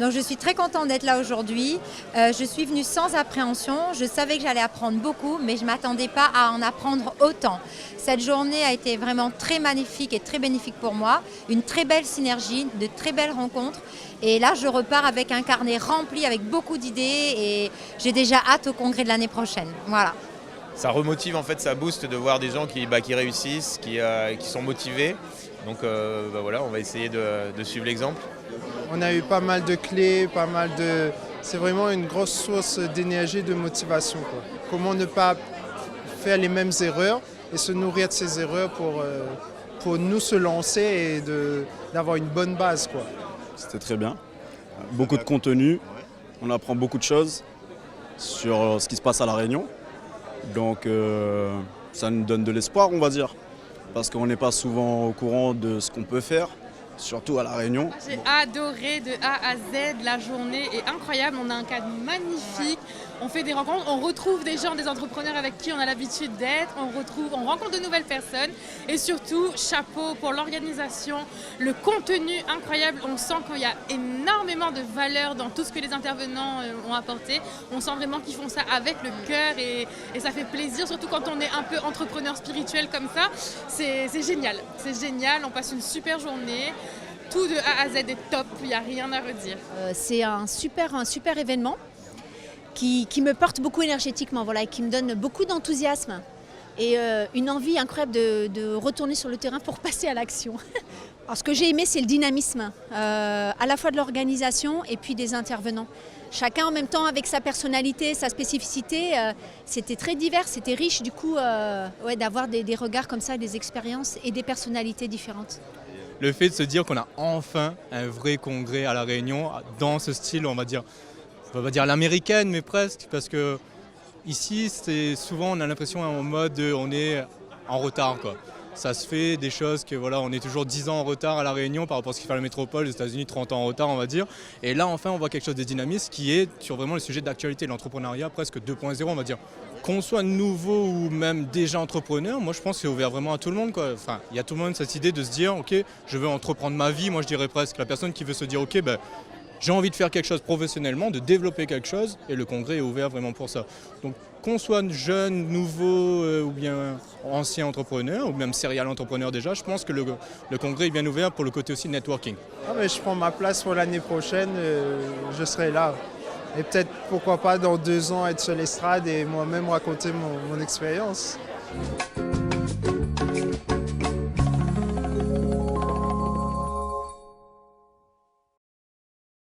Donc je suis très contente d'être là aujourd'hui. Je suis venue sans appréhension. Je savais que j'allais apprendre beaucoup, mais je ne m'attendais pas à en apprendre autant. Cette journée a été vraiment très magnifique et très bénéfique pour moi. Une très belle synergie, de très belles rencontres. Et là, je repars avec un carnet rempli avec beaucoup d'idées et j'ai déjà hâte au congrès de l'année prochaine. Voilà. Ça remotive, en fait, ça booste de voir des gens qui réussissent, qui sont motivés. Donc voilà, on va essayer de suivre l'exemple. On a eu pas mal de clés, c'est vraiment une grosse source d'énergie et de motivation, quoi. Comment ne pas faire les mêmes erreurs et se nourrir de ces erreurs pour nous se lancer et d'avoir une bonne base, quoi. C'était très bien. Beaucoup de contenu. On apprend beaucoup de choses sur ce qui se passe à La Réunion. Donc ça nous donne de l'espoir, on va dire. Parce qu'on n'est pas souvent au courant de ce qu'on peut faire, surtout à La Réunion. J'ai adoré de A à Z, la journée est incroyable, on a un cadre magnifique, on fait des rencontres, on retrouve des gens, des entrepreneurs avec qui on a l'habitude d'être, on rencontre de nouvelles personnes et surtout, chapeau pour l'organisation, le contenu incroyable, on sent qu'il y a énormément de valeur dans tout ce que les intervenants ont apporté, on sent vraiment qu'ils font ça avec le cœur et ça fait plaisir, surtout quand on est un peu entrepreneur spirituel comme ça, c'est génial, on passe une super journée. Tout de A à Z est top, il n'y a rien à redire. C'est un super événement qui me porte beaucoup énergétiquement, voilà, et qui me donne beaucoup d'enthousiasme et une envie incroyable de retourner sur le terrain pour passer à l'action. Alors, ce que j'ai aimé, c'est le dynamisme, à la fois de l'organisation et puis des intervenants. Chacun en même temps avec sa personnalité, sa spécificité, c'était très divers, c'était riche du coup d'avoir des regards comme ça, des expériences et des personnalités différentes. Le fait de se dire qu'on a enfin un vrai congrès à La Réunion dans ce style, on va pas dire l'américaine, mais presque, parce que ici, c'est souvent on a l'impression en mode on est en retard, quoi. Ça se fait des choses que voilà, on est toujours 10 ans en retard à La Réunion par rapport à ce qu'il fait à la métropole, les États-Unis 30 ans en retard, on va dire. Et là, enfin, on voit quelque chose de dynamisme qui est sur vraiment le sujet d'actualité, l'entrepreneuriat presque 2.0, on va dire. Qu'on soit nouveau ou même déjà entrepreneur, moi je pense que c'est ouvert vraiment à tout le monde, quoi. Enfin, il y a tout le monde cette idée de se dire, ok, je veux entreprendre ma vie, moi je dirais presque la personne qui veut se dire, ok, j'ai envie de faire quelque chose professionnellement, de développer quelque chose, et le congrès est ouvert vraiment pour ça. Donc qu'on soit jeune, nouveau ou bien ancien entrepreneur, ou même serial entrepreneur déjà, je pense que le congrès est bien ouvert pour le côté aussi networking. Ah, mais je prends ma place pour l'année prochaine, je serai là. Et peut-être, pourquoi pas, dans 2 ans, être sur l'estrade et moi-même raconter mon expérience.